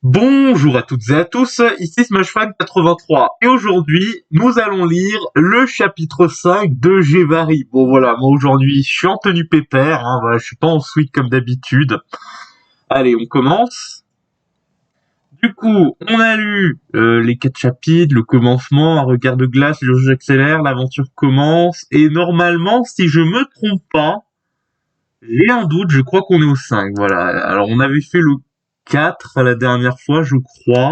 Bonjour à toutes et à tous, ici SmashFan83 et aujourd'hui nous allons lire le chapitre 5 de Gévary. Bon voilà, moi aujourd'hui je suis en tenue pépère, voilà, je suis pas en suite comme d'habitude. Allez, on commence. Du coup, on a lu les 4 chapitres, le commencement, un regard de glace, le jeu accélère, l'aventure commence et normalement, si je me trompe pas, j'ai un doute, je crois qu'on est au 5, voilà. Alors on avait fait le 4 la dernière fois, je crois.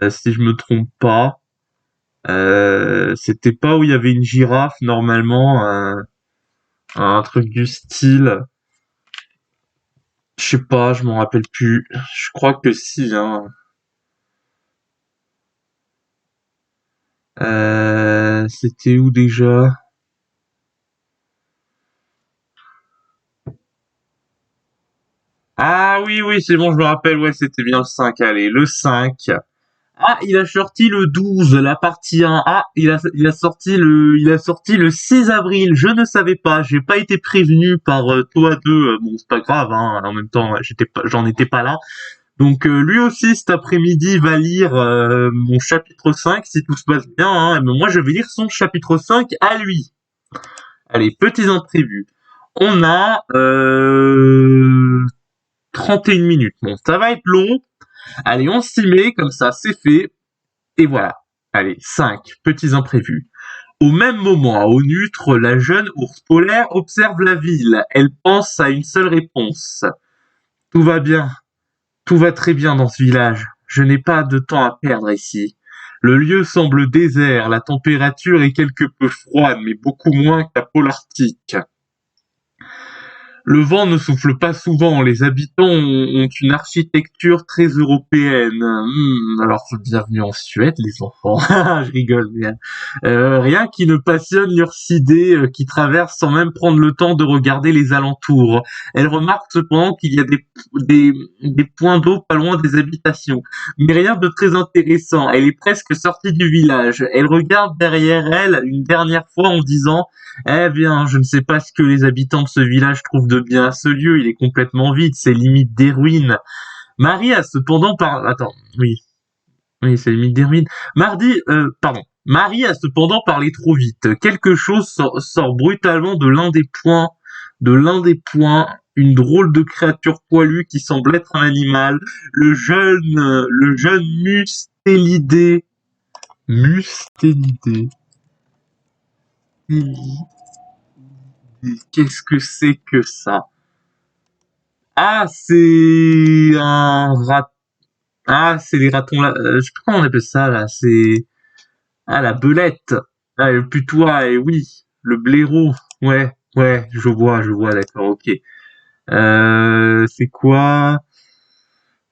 Si je me trompe pas. C'était pas où il y avait une girafe normalement, un truc du style. Je sais pas, je m'en rappelle plus. Je crois que si, hein. C'était où déjà? Ah oui, oui, c'est bon, je me rappelle, ouais, c'était bien le 5. Allez, le 5. Ah, il a sorti le 12, la partie 1. Ah, il a sorti le 6 avril. Je ne savais pas. J'ai pas été prévenu par toi deux. Bon, c'est pas grave, hein. En même temps, j'en étais pas là. Donc, lui aussi, cet après-midi, va lire mon chapitre 5, si tout se passe bien, hein. Mais moi, je vais lire son chapitre 5 à lui. Allez, petits imprévus. On a 31 minutes. Bon, ça va être long. Allez, on s'y met, comme ça, c'est fait. Et voilà. Allez, 5 petits imprévus. Au même moment, à Onutre, la jeune ours polaire observe la ville. Elle pense à une seule réponse. Tout va bien. Tout va très bien dans ce village. Je n'ai pas de temps à perdre ici. Le lieu semble désert, la température est quelque peu froide, mais beaucoup moins qu'à pôle arctique. Le vent ne souffle pas souvent, les habitants ont une architecture très européenne. Alors, bienvenue en Suède, les enfants. Je rigole bien. Rien qui ne passionne Lursidé, qui traverse sans même prendre le temps de regarder les alentours. Elle remarque cependant qu'il y a des points d'eau pas loin des habitations, mais rien de très intéressant. Elle est presque sortie du village. Elle regarde derrière elle une dernière fois en disant: eh bien, je ne sais pas ce que les habitants de ce village trouvent de bien à ce lieu, il est complètement vide, c'est limite des ruines. Marie a cependant Attends, oui, oui, c'est limite des ruines. Marie a cependant parlé trop vite. Quelque chose sort brutalement de l'un des points, une drôle de créature poilue qui semble être un animal. Le jeune Mustélidé. Qu'est-ce que c'est que ça? Ah, c'est un rat. Ah, c'est les ratons là. Je sais pas comment on appelle ça là. C'est la belette. Ah, le putois. Et oui, le blaireau. Ouais, ouais, je vois. D'accord, ok. C'est quoi?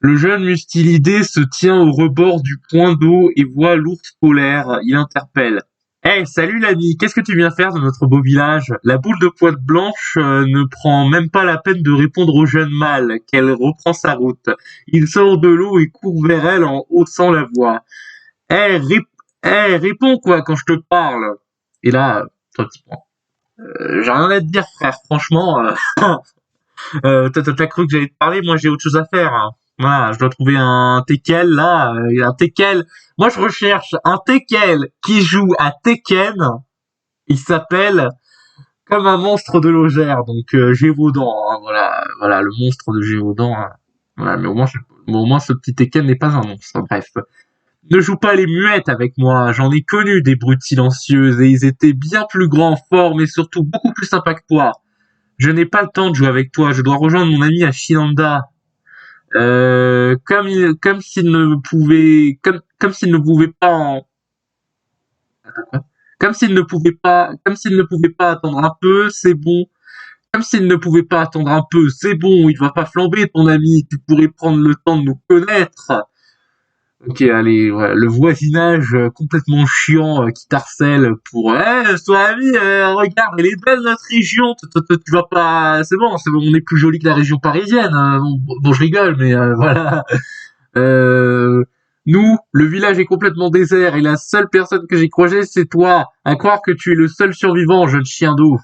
Le jeune Mustilidé se tient au rebord du point d'eau et voit l'ours polaire. Il interpelle. Hey, salut l'ami, qu'est-ce que tu viens faire dans notre beau village? La boule de pointe blanche ne prend même pas la peine de répondre au jeune mâle, qu'elle reprend sa route. Il sort de l'eau et court vers elle en haussant la voix. Hey, réponds quoi quand je te parle. Et là, toi, j'ai rien à te dire frère, franchement, t'as cru que j'allais te parler, moi j'ai autre chose à faire, hein. Voilà, je dois trouver un Tekken là, un Tekken. Moi je recherche un Tekken qui joue à Tekken. Il s'appelle comme un monstre de Logère, donc Gévaudan, hein, voilà le monstre de Gévaudan, hein. Voilà, mais au moins ce petit Tekken n'est pas un monstre. Bref, ne joue pas les muettes avec moi. J'en ai connu des brutes silencieuses et ils étaient bien plus grands, forts, mais surtout beaucoup plus sympas que toi. Je n'ai pas le temps de jouer avec toi. Je dois rejoindre mon ami à Shinanda. Comme s'il ne pouvait pas comme s'il ne pouvait pas attendre un peu, c'est bon. Comme s'il ne pouvait pas attendre un peu, c'est bon, il va pas flamber ton ami, tu pourrais prendre le temps de nous connaître. Ok, allez, voilà, le voisinage complètement chiant qui t'harcèle pour sois ami, regarde, elle est belle notre région, tu vas pas, c'est bon, on est plus joli que la région parisienne, hein. Bon, je rigole, mais voilà. Euh, Nous, le village est complètement désert et la seule personne que j'ai croisée, c'est toi. À croire que tu es le seul survivant, jeune chien d'eau.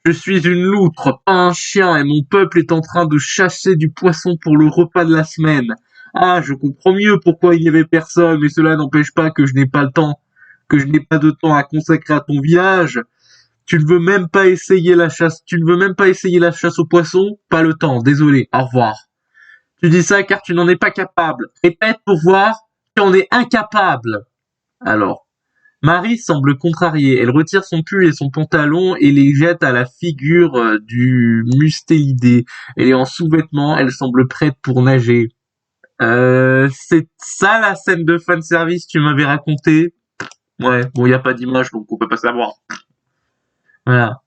Je suis une loutre, pas un chien, et mon peuple est en train de chasser du poisson pour le repas de la semaine. Ah, je comprends mieux pourquoi il n'y avait personne, mais cela n'empêche pas que je n'ai pas le temps, que je n'ai pas de temps à consacrer à ton village. Tu ne veux même pas essayer la chasse, tu ne veux même pas essayer la chasse aux poissons? Pas le temps, désolé, au revoir. Tu dis ça car tu n'en es pas capable. Répète pour voir, tu en es incapable. Alors, Marie semble contrariée. Elle retire son pull et son pantalon et les jette à la figure du mustélidé. Elle est en sous-vêtements, elle semble prête pour nager. C'est ça la scène de fanservice que tu m'avais raconté? Ouais, bon, il n'y a pas d'image donc on peut pas savoir. Voilà.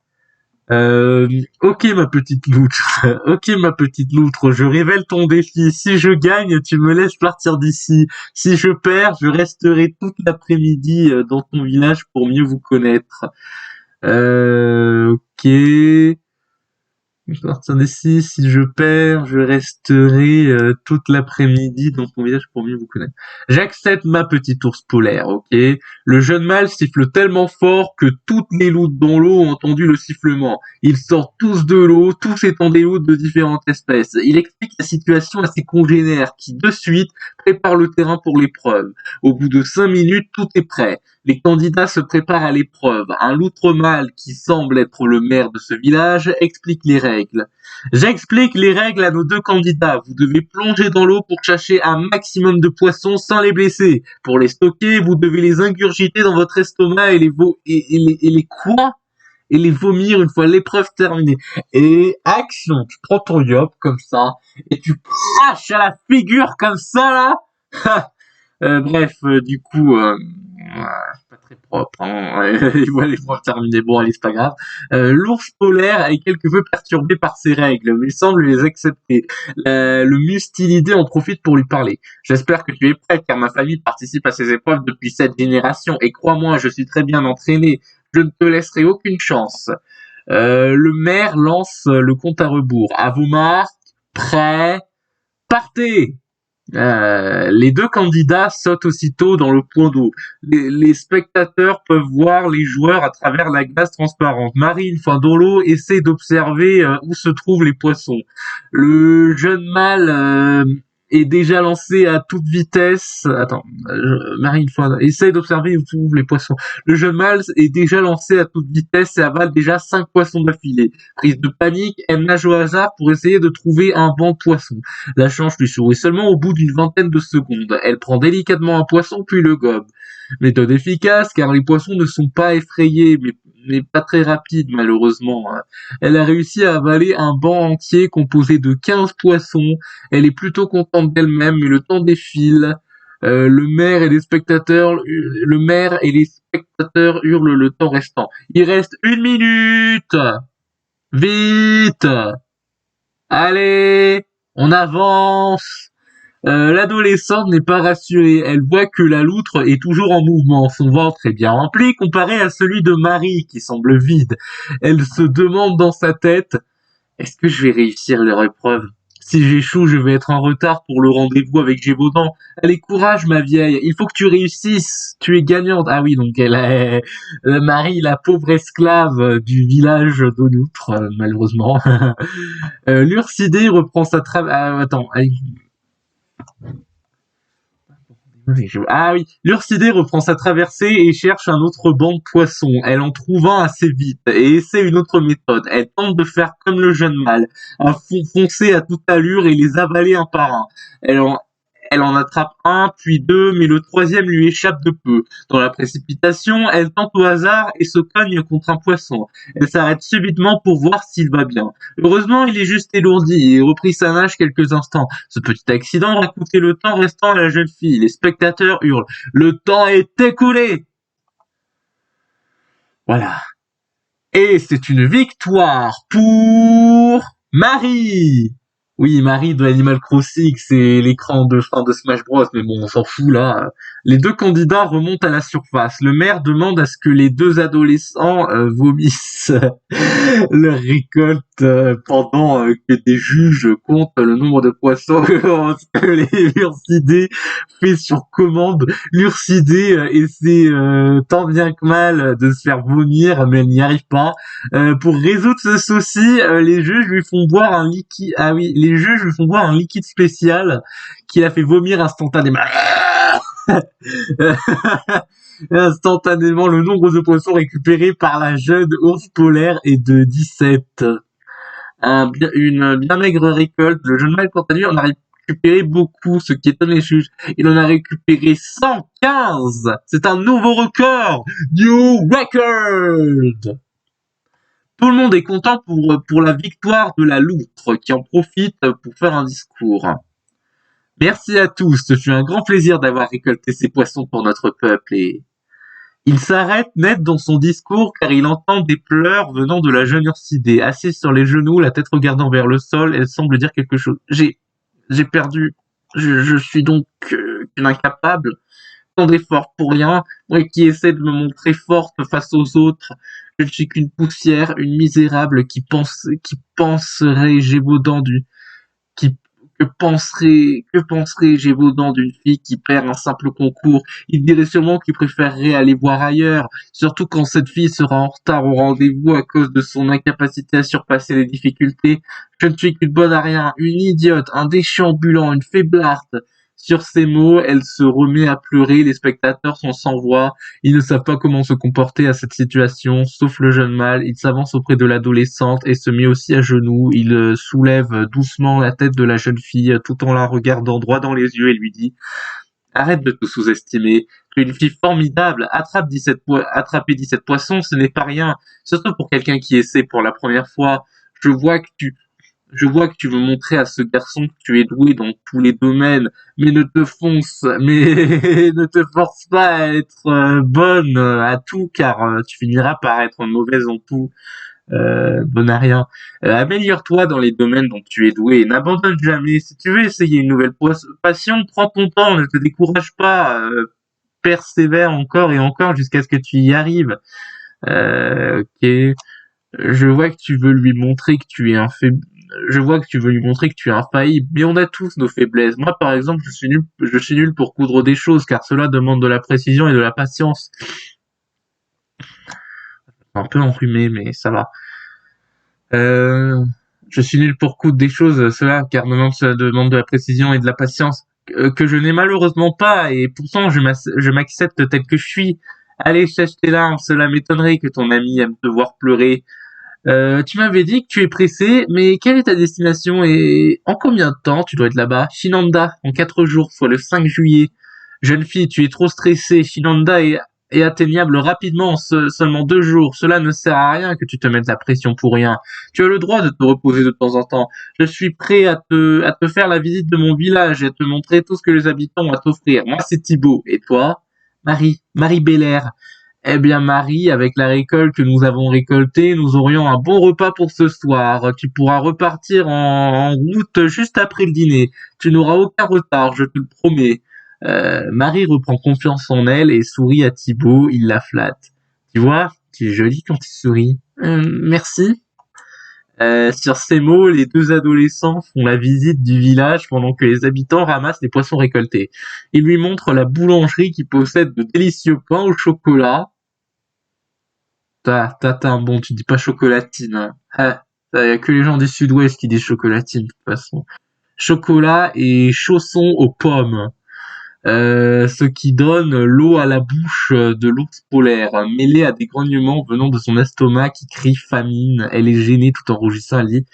Ok ma petite loutre, ok ma petite loutre, je révèle ton défi. Si je gagne, tu me laisses partir d'ici. Si je perds, je resterai toute l'après-midi dans ton village pour mieux vous connaître. Ok. Je partir d'ici, si je perds, je resterai toute l'après-midi dans ton village pour mieux vous connaître. J'accepte ma petite ours polaire, ok. Le jeune mâle siffle tellement fort que toutes les loutres dans l'eau ont entendu le sifflement. Ils sortent tous de l'eau, tous étant des loutres de différentes espèces. Il explique la situation à ses congénères qui, de suite, préparent le terrain pour l'épreuve. Au bout de 5 minutes, tout est prêt. Les candidats se préparent à l'épreuve. Un loutre mâle, qui semble être le maire de ce village, explique les règles. J'explique les règles à nos deux candidats. Vous devez plonger dans l'eau pour chasser un maximum de poissons sans les blesser. Pour les stocker, vous devez les ingurgiter dans votre estomac et les quoi? Et les vomir une fois l'épreuve terminée. Et action, tu prends ton yop comme ça et tu craches à la figure comme ça là. Bref, du coup, pas très propre, hein. Il voit les points terminés. Bon, allez, c'est pas grave. L'ours polaire est quelque peu perturbé par ces règles, mais il semble les accepter. Le mustilidé en profite pour lui parler. J'espère que tu es prêt, car ma famille participe à ces épreuves depuis 7 générations, et crois-moi, je suis très bien entraîné. Je ne te laisserai aucune chance. Le maire lance le compte à rebours. À vos marques, prêts, partez! Les deux candidats sautent aussitôt dans le point d'eau. Les spectateurs peuvent voir les joueurs à travers la glace transparente. Marie, une fois dans l'eau, essaie d'observer où se trouvent les poissons. Le jeune mâle est déjà lancé à toute vitesse. Attends, Marie, une fois, essaie d'observer où se trouvent les poissons. Le jeune mâle est déjà lancé à toute vitesse et avale déjà 5 poissons d'affilée. Prise de panique, elle nage au hasard pour essayer de trouver un bon poisson. La chance lui sourit seulement au bout d'une vingtaine de secondes. Elle prend délicatement un poisson puis le gobe. Méthode efficace car les poissons ne sont pas effrayés mais pas très rapides malheureusement. Elle a réussi à avaler un banc entier composé de 15 poissons. Elle est plutôt contente d'elle-même mais le temps défile. Le maire et les spectateurs hurlent le temps restant. Il reste 1 minute! Vite! Allez! On avance! L'adolescente n'est pas rassurée. Elle voit que la loutre est toujours en mouvement. Son ventre est bien rempli comparé à celui de Marie qui semble vide. Elle se demande dans sa tête, est-ce que je vais réussir leur épreuve? Si j'échoue, je vais être en retard pour le rendez-vous avec Gévaudan. Allez, courage, ma vieille. Il faut que tu réussisses. Tu es gagnante. Ah oui, donc elle est Marie, la pauvre esclave du village d'Onoutre, malheureusement. L'Ursidé reprend sa attends. Ah oui, l'Ursidé reprend sa traversée et cherche un autre banc de poissons. Elle en trouve un assez vite et essaie une autre méthode. Elle tente de faire comme le jeune mâle, à foncer à toute allure et les avaler un par un. Elle en attrape un, puis deux, mais le troisième lui échappe de peu. Dans la précipitation, elle tente au hasard et se cogne contre un poisson. Elle s'arrête subitement pour voir s'il va bien. Heureusement, il est juste élourdi et reprit sa nage quelques instants. Ce petit accident aura coûté le temps restant à la jeune fille. Les spectateurs hurlent. Le temps est écoulé! Voilà. Et c'est une victoire pour Marie! Oui, Marie de Animal Crossing, c'est l'écran de fin de Smash Bros, mais bon, on s'en fout là. Les deux candidats remontent à la surface. Le maire demande à ce que les deux adolescents vomissent leur récolte pendant que des juges comptent le nombre de poissons que les Lursidés fait sur commande. Lursidé essaie tant bien que mal de se faire vomir, mais elle n'y arrive pas. Pour résoudre ce souci, les juges lui font boire un liquide. Ah oui, les juges lui font boire un liquide spécial qui la fait vomir instantanément. Instantanément, le nombre de poissons récupérés par la jeune ours polaire est de 17. Une bien maigre récolte. Le jeune mâle, quant à lui, en a récupéré beaucoup, ce qui étonne les juges. Il en a récupéré 115. C'est un nouveau record. New record. Tout le monde est content pour la victoire de la loutre, qui en profite pour faire un discours. Merci à tous, ce fut un grand plaisir d'avoir récolté ces poissons pour notre peuple et... Il s'arrête net dans son discours car il entend des pleurs venant de la jeune Ursidée. Assise sur les genoux, la tête regardant vers le sol, elle semble dire quelque chose. J'ai perdu. Je suis donc une incapable. Tant d'efforts pour rien. Moi qui essaie de me montrer forte face aux autres. Je ne suis qu'une poussière, une misérable qui penserait Gévaudan qui que penserait Gévaudan d'une fille qui perd un simple concours? Il dirait sûrement qu'il préférerait aller voir ailleurs, surtout quand cette fille sera en retard au rendez-vous à cause de son incapacité à surpasser les difficultés. Je ne suis qu'une bonne à rien, une idiote, un déchet ambulant, une faiblarde. Sur ces mots, elle se remet à pleurer, les spectateurs sont sans voix, ils ne savent pas comment se comporter à cette situation, sauf le jeune mâle. Il s'avance auprès de l'adolescente et se met aussi à genoux. Il soulève doucement la tête de la jeune fille tout en la regardant droit dans les yeux et lui dit « Arrête de te sous-estimer. Une fille formidable attraper 17 poissons, ce n'est pas rien. Surtout pour quelqu'un qui essaie pour la première fois. Je vois que tu veux montrer à ce garçon que tu es doué dans tous les domaines, mais ne te force pas à être bonne à tout, car tu finiras par être mauvaise en tout, bonne à rien. Améliore-toi dans les domaines dont tu es doué et n'abandonne jamais. Si tu veux essayer une nouvelle passion, prends ton temps, ne te décourage pas, persévère encore et encore jusqu'à ce que tu y arrives. Ok. Je vois que tu veux lui montrer que tu es je vois que tu veux lui montrer que tu es infaillible, mais on a tous nos faiblesses. Moi, par exemple, je suis nul pour coudre des choses, car cela demande de la précision et de la patience. Un peu enrhumé, mais ça va. Je suis nul pour coudre des choses, cela demande de la précision et de la patience, que je n'ai malheureusement pas, et pourtant je m'accepte tel que je suis. Allez, sèche tes larmes, cela m'étonnerait que ton ami aime te voir pleurer. Tu m'avais dit que tu es pressé, mais quelle est ta destination et en combien de temps tu dois être là-bas? Shinanda, en 4 jours, soit le 5 juillet. Jeune fille, tu es trop stressée. Shinanda est atteignable rapidement en seulement 2 jours. Cela ne sert à rien que tu te mettes la pression pour rien. Tu as le droit de te reposer de temps en temps. Je suis prêt à te faire la visite de mon village et à te montrer tout ce que les habitants ont à t'offrir. Moi, c'est Thibaut. Et toi? Marie Belair. Eh bien Marie, avec la récolte que nous avons récoltée, nous aurions un bon repas pour ce soir. Tu pourras repartir en route juste après le dîner. Tu n'auras aucun retard, je te le promets. Marie reprend confiance en elle et sourit à Thibaut, il la flatte. Tu vois, tu es jolie quand tu souris. Merci. Sur ces mots, les deux adolescents font la visite du village pendant que les habitants ramassent les poissons récoltés. Ils lui montrent la boulangerie qui possède de délicieux pains au chocolat. T'as un bon, tu dis pas chocolatine. Hein. Y a que les gens du sud-ouest qui disent chocolatine, de toute façon. Chocolat et chaussons aux pommes. Ce qui donne l'eau à la bouche de l'ours polaire, mêlée à des grognements venant de son estomac qui crie famine. Elle est gênée tout en rougissant, elle dit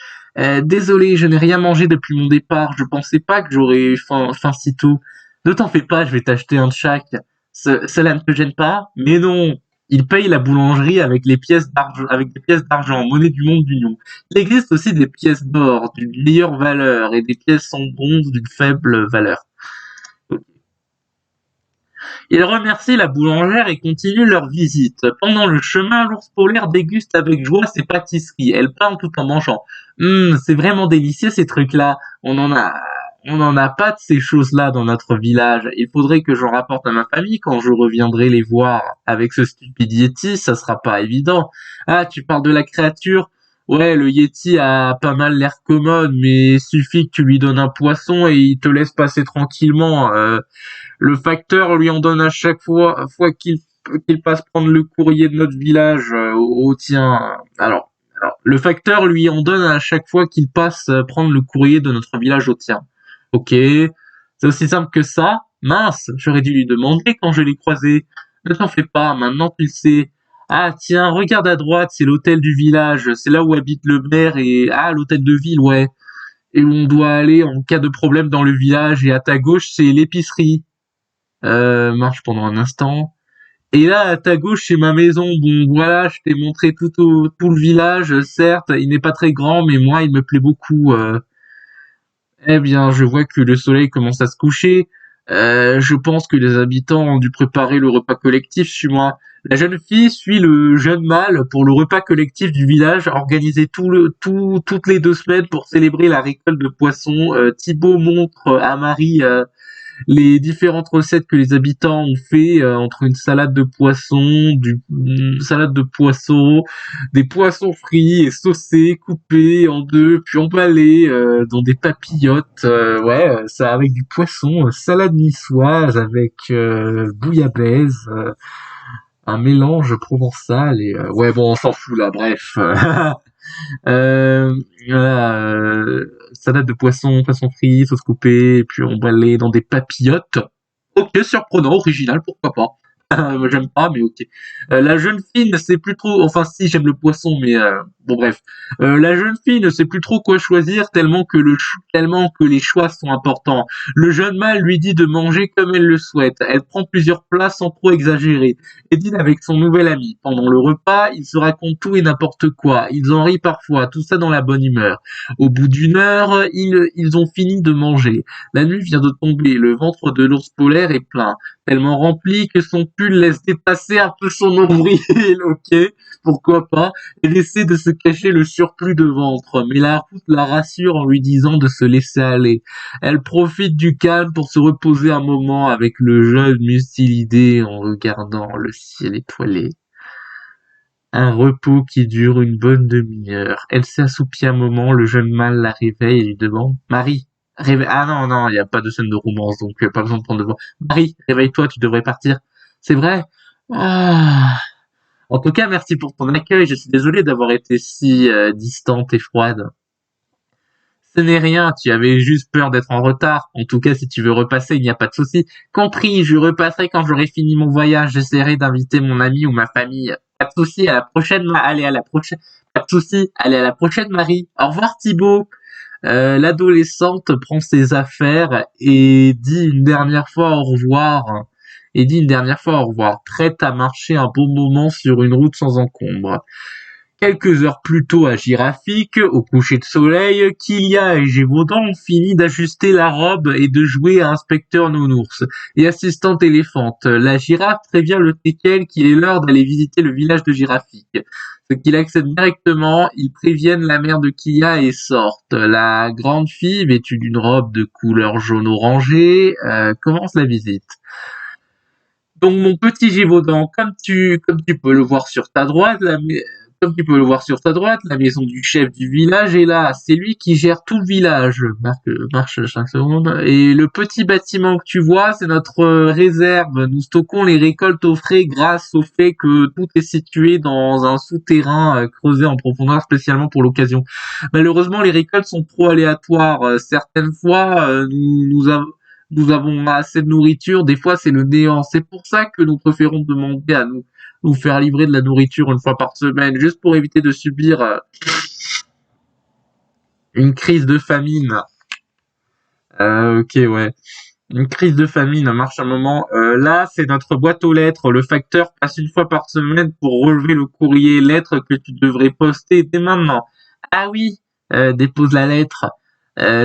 Désolée, je n'ai rien mangé depuis mon départ, je pensais pas que j'aurais faim si tôt. Ne t'en fais pas, je vais t'acheter un de chaque. Cela ne te gêne pas? Mais non. Il paye la boulangerie avec des pièces d'argent, monnaie du monde d'union. Il existe aussi des pièces d'or d'une meilleure valeur et des pièces en bronze d'une faible valeur. Ils remercient la boulangère et continuent leur visite. Pendant le chemin, l'ours polaire déguste avec joie ses pâtisseries. Elle parle tout en mangeant. C'est vraiment délicieux ces trucs-là. On en a pas de ces choses-là dans notre village. Il faudrait que j'en rapporte à ma famille quand je reviendrai les voir. Avec ce stupide Yeti, ça sera pas évident. Ah, tu parles de la créature? Ouais, le Yeti a pas mal l'air commode, mais suffit que tu lui donnes un poisson et il te laisse passer tranquillement. Le facteur lui en donne à chaque fois qu'il passe prendre le courrier de notre village au tien. Alors, le facteur lui en donne à chaque fois qu'il passe prendre le courrier de notre village au tien. Ok, c'est aussi simple que ça. Mince, j'aurais dû lui demander quand je l'ai croisé. Ne t'en fais pas, maintenant tu le sais. Ah tiens, regarde à droite, c'est l'hôtel du village, c'est là où habite le maire et... Ah, l'hôtel de ville, ouais. Et où on doit aller en cas de problème dans le village, et à ta gauche, c'est l'épicerie. Marche pendant un instant. Et là, à ta gauche, c'est ma maison. Bon, voilà, je t'ai montré tout le village. Certes, il n'est pas très grand, mais moi, il me plaît beaucoup. Eh bien, je vois que le soleil commence à se coucher. Je pense que les habitants ont dû préparer le repas collectif. Suis-moi. La jeune fille suit le jeune mâle pour le repas collectif du village, organisé toutes les 2 semaines pour célébrer la récolte de poissons. Thibaut montre à Marie les différentes recettes que les habitants ont fait entre une salade de poisson, salade de poisson, des poissons frits et saucés, coupés en deux, puis emballés dans des papillotes. Ça avec du poisson, salade niçoise avec bouillabaisse, un mélange provençal et ouais bon on s'en fout là, bref. Voilà, salade de poisson frit, sauce coupée, et puis emballé dans des papillotes. Ok, surprenant, original, pourquoi pas. Moi j'aime pas, mais ok. La jeune fille ne sait plus trop, enfin si j'aime le poisson, mais bon bref. La jeune fille ne sait plus trop quoi choisir tellement que les choix sont importants. Le jeune mâle lui dit de manger comme elle le souhaite. Elle prend plusieurs plats sans trop exagérer et dîne avec son nouvel ami. Pendant le repas, ils se racontent tout et n'importe quoi. Ils en rient parfois, tout ça dans la bonne humeur. Au bout d'1 heure, ils ont fini de manger. La nuit vient de tomber, le ventre de l'ours polaire est plein, tellement rempli que son pull laisse dépasser un peu son nombril, ok, pourquoi pas, elle essaie de se cacher le surplus de ventre, mais la route la rassure en lui disant de se laisser aller. Elle profite du calme pour se reposer un moment avec le jeune Mustilidé en regardant le ciel étoilé. Un repos qui dure une bonne demi-heure. Elle s'assoupit un moment, le jeune mâle la réveille et lui demande: Marie, réveille... Ah non, non, il n'y a pas de scène de romance, donc pas besoin de prendre de voix. Marie, réveille-toi, tu devrais partir. C'est vrai? Ah. En tout cas, merci pour ton accueil. Je suis désolé d'avoir été si distante et froide. Ce n'est rien, tu avais juste peur d'être en retard. En tout cas, si tu veux repasser, il n'y a pas de souci. Compris, je repasserai quand j'aurai fini mon voyage. J'essaierai d'inviter mon ami ou ma famille. Pas de souci, à la prochaine. Allez, à la prochaine. Pas de souci, allez à la prochaine, Marie. Au revoir, Thibaut. L'adolescente prend ses affaires et dit une dernière fois au revoir. Prête à marcher un bon moment sur une route sans encombre. Quelques heures plus tôt à Girafique, au coucher de soleil, Kilia et Gévaudan ont fini d'ajuster la robe et de jouer à inspecteur nounours et assistante éléphante. La girafe prévient le teckel qu'il est l'heure d'aller visiter le village de Girafique. Ce qu'il accepte directement, ils préviennent la mère de Kilia et sortent. La grande fille, vêtue d'une robe de couleur jaune orangé, commence la visite. Donc mon petit Gévaudan, comme tu peux le voir sur ta droite, comme tu peux le voir sur ta droite, la maison du chef du village est là. C'est lui qui gère tout le village. Marche 5 secondes. Et le petit bâtiment que tu vois, c'est notre réserve. Nous stockons les récoltes au frais grâce au fait que tout est situé dans un souterrain creusé en profondeur spécialement pour l'occasion. Malheureusement, les récoltes sont trop aléatoires. Certaines fois, nous avons assez de nourriture, des fois c'est le néant. C'est pour ça que nous préférons demander à nous faire livrer de la nourriture 1 fois par semaine, juste pour éviter de subir une crise de famine. Ok, ouais. Une crise de famine, marche un moment. Là, c'est notre boîte aux lettres. Le facteur passe 1 fois par semaine pour relever le courrier lettre que tu devrais poster dès maintenant. Ah oui, dépose la lettre.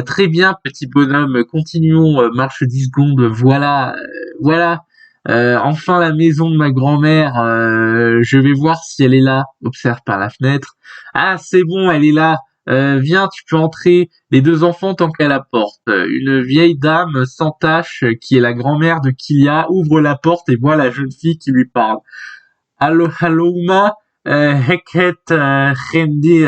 Très bien, petit bonhomme. Continuons. Marche 10 secondes. Voilà. Enfin la maison de ma grand-mère, je vais voir si elle est là. Observe par la fenêtre. Ah, c'est bon, elle est là. Viens, tu peux entrer. Les deux enfants tant qu'à la porte. Une vieille dame sans tache, qui est la grand-mère de Kilia, ouvre la porte et voit la jeune fille qui lui parle. Hallo, hallo Uma, heket rendi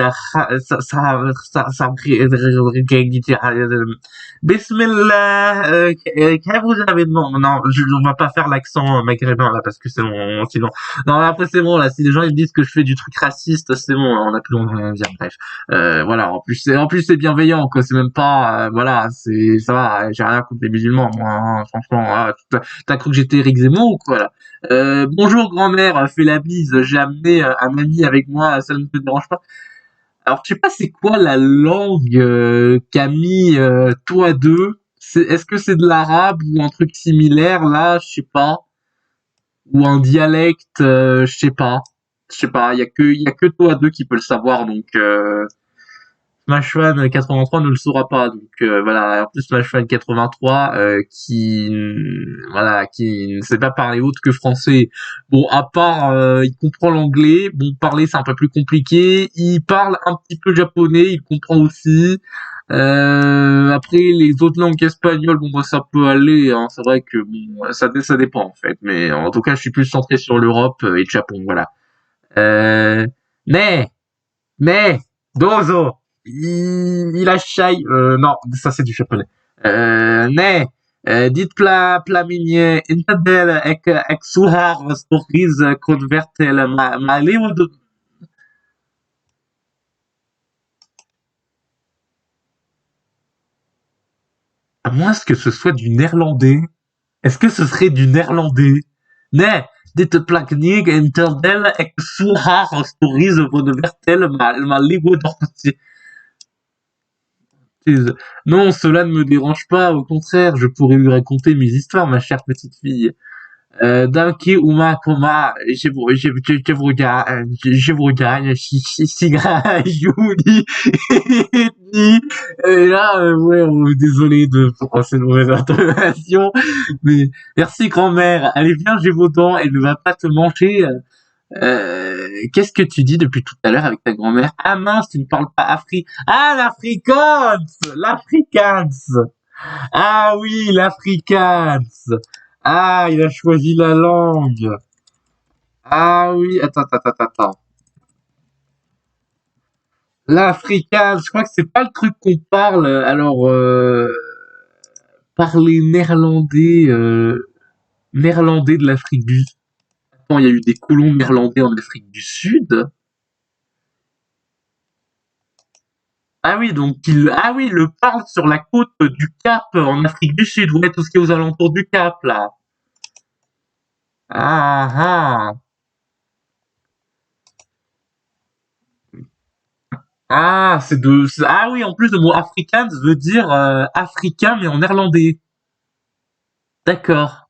Bismillah, que vous avez demandé? Non, on va pas faire l'accent maghrébin là parce que c'est bon, sinon. Non, après c'est bon là. Si les gens ils me disent que je fais du truc raciste, c'est bon, on a plus rien à dire. Bref, voilà. En plus c'est bienveillant quoi. C'est même pas, voilà, c'est ça va. J'ai rien contre les musulmans, moi. Hein, franchement, ah, t'as cru que j'étais Eric Zemmour ou quoi là? Bonjour grand-mère, fais la bise, j'ai amené un ami avec moi, ça ne te dérange pas? Alors je sais pas c'est quoi la langue qu'a mis toi deux. Est-ce que c'est de l'arabe ou un truc similaire là, je sais pas, ou un dialecte, je sais pas. Il y a que toi deux qui peut le savoir donc. Smashwan 83 ne le saura pas, donc voilà. En plus Smashwan 83 qui ne sait pas parler autre que français. Bon, à part il comprend l'anglais. Bon, parler c'est un peu plus compliqué. Il parle un petit peu japonais, il comprend aussi. Après les autres langues espagnoles, bon bah ça peut aller. Hein. C'est vrai que bon, ça dépend en fait. Mais en tout cas, je suis plus centré sur l'Europe et le Japon, voilà. Euh, mais mais dozo il a shy non ça c'est du japonais nee dit plaminie interdel ek suhar stories convertel ma livre de à moins que ce soit du néerlandais. Est-ce que ce serait du néerlandais? Nee dit plaminie interdel ek suhar stories convertel ma livre de non, cela ne me dérange pas, au contraire, je pourrais lui raconter mes histoires, ma chère petite fille. Danke Uma Koma, je vous regarde, Sigra, Yuri, Ni. Et là, ouais, désolé pour ces mauvaises intonations, mais merci grand-mère, allez viens, j'ai vos dents, elle ne va pas te manger. Qu'est-ce que tu dis depuis tout à l'heure avec ta grand-mère? Ah mince, tu ne parles pas Ah, l'Afrikaans! L'Afrikaans! Ah oui, l'Afrikaans! Ah, il a choisi la langue. Ah oui, attends. L'Afrikaans, je crois que c'est pas le truc qu'on parle. Alors, parler néerlandais de l'Afrique du Sud. Attends, il y a eu des colons néerlandais en Afrique du Sud. Ah oui, donc il le parle sur la côte du Cap en Afrique du Sud. Ouais, tout ce qui est aux alentours du Cap, là. Ah, ah. Ah, ah oui, en plus le mot Afrikaans veut dire africain, mais en néerlandais. D'accord.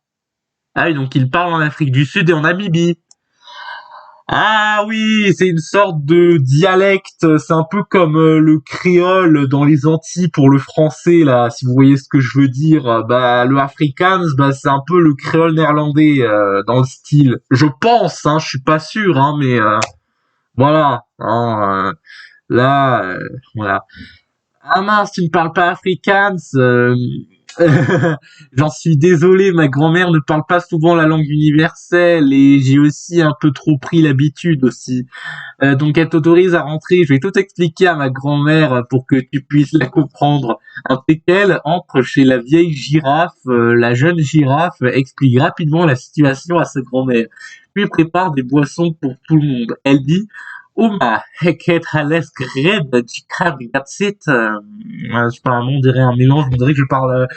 Ah oui, donc il parle en Afrique du Sud et en Namibie. Ah oui, c'est une sorte de dialecte, c'est un peu comme le créole dans les Antilles pour le français là, si vous voyez ce que je veux dire. Bah le Afrikaans, bah c'est un peu le créole néerlandais dans le style. Je pense, hein, je suis pas sûr, hein, mais voilà. Hein, là, voilà. Ah mince, tu ne parles pas Afrikaans. J'en suis désolé, ma grand-mère ne parle pas souvent la langue universelle et j'ai aussi un peu trop pris l'habitude aussi. Donc elle t'autorise à rentrer. Je vais tout expliquer à ma grand-mère pour que tu puisses la comprendre. Impeccable, entre chez la vieille girafe, la jeune girafe explique rapidement la situation à sa grand-mère. Puis prépare des boissons pour tout le monde. Elle dit Uma, heket hales gred, chikra gatsit. Je sais pas, on dirait un mélange, on dirait que je parle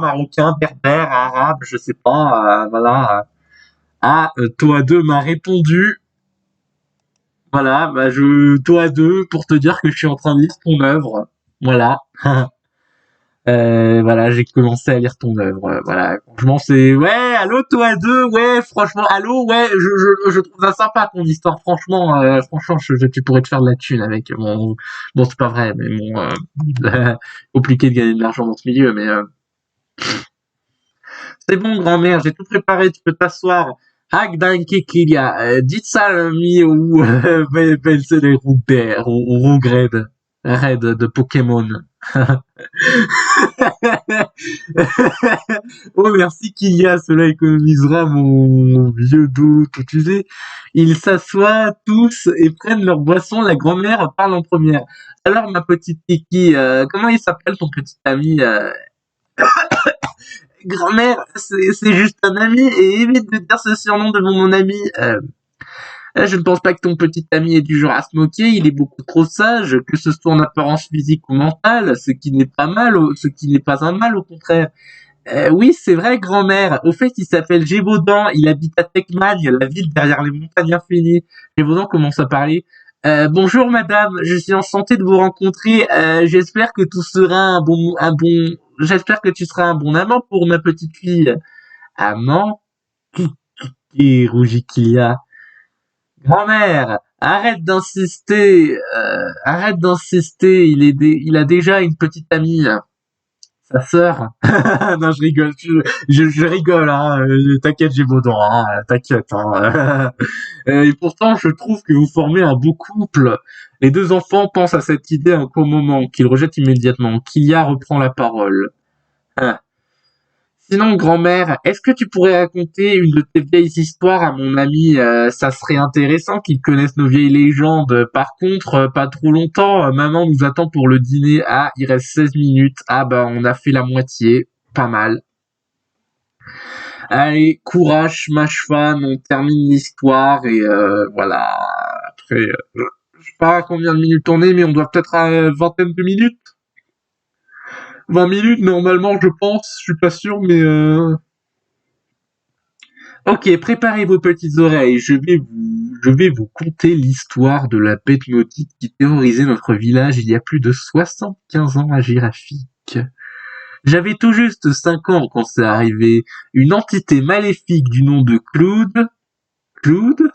marocain, berbère, arabe, je sais pas, voilà. Ah, toi deux m'a répondu. Voilà, bah toi deux pour te dire que je suis en train de lire ton œuvre. Voilà. Voilà, j'ai commencé à lire ton œuvre. Voilà, franchement, c'est ouais, allô toi deux, ouais, franchement, allô, ouais, je trouve ça sympa ton histoire. Franchement, tu pourrais te faire de la thune avec mon. Bon, c'est pas vrai, mais compliqué de gagner de l'argent dans ce milieu, mais C'est bon, grand-mère, j'ai tout préparé, tu peux t'asseoir. Hak danke Kilia, dites ça l'ami ou pensez les Rougbert ou Rougred, Red de Pokémon. Oh merci Kilia, cela économisera mon vieux doute, tu sais. Ils s'assoient tous et prennent leur boisson, la grand-mère parle en première. Alors ma petite Kiki, comment il s'appelle ton petit ami Grand-mère, c'est juste un ami et évite de dire ce surnom devant mon ami. Je ne pense pas que ton petit ami est du genre à se moquer, il est beaucoup trop sage, que ce soit en apparence physique ou mentale, ce qui n'est pas mal, ce qui n'est pas un mal, au contraire. Oui, c'est vrai, grand-mère. Au fait, il s'appelle Gévaudan, il habite à Tecmagne, la ville derrière les montagnes infinies. Gévaudan commence à parler. Bonjour madame, je suis enchanté de vous rencontrer. J'espère que tout sera j'espère que tu seras un bon amant pour ma petite fille. Amant? Et rougit Kilia. Grand-mère, arrête d'insister, il a déjà une petite amie, sa sœur. Non, je rigole, je rigole, hein, t'inquiète, j'ai vos dents, hein, t'inquiète, hein. Et pourtant, je trouve que vous formez un beau couple. Les deux enfants pensent à cette idée un court moment, qu'ils rejettent immédiatement. Kilia reprend la parole. Ah. Sinon, grand-mère, est-ce que tu pourrais raconter une de tes vieilles histoires à mon ami? Ça serait intéressant qu'il connaisse nos vieilles légendes. Par contre, pas trop longtemps. Maman nous attend pour le dîner. Ah, il reste 16 minutes. Ah bah, on a fait la moitié. Pas mal. Allez, courage, mâche fan, on termine l'histoire et voilà. Après, je sais pas combien de minutes on est, mais on doit peut-être à une vingtaine de minutes. 20 minutes normalement, je pense. Je suis pas sûr, mais ok, préparez vos petites oreilles, je vais vous conter l'histoire de la bête maudite qui terrorisait notre village il y a plus de 75 ans à Girafique. J'avais tout juste 5 ans quand c'est arrivé. Une entité maléfique du nom de Cloud, Cloud,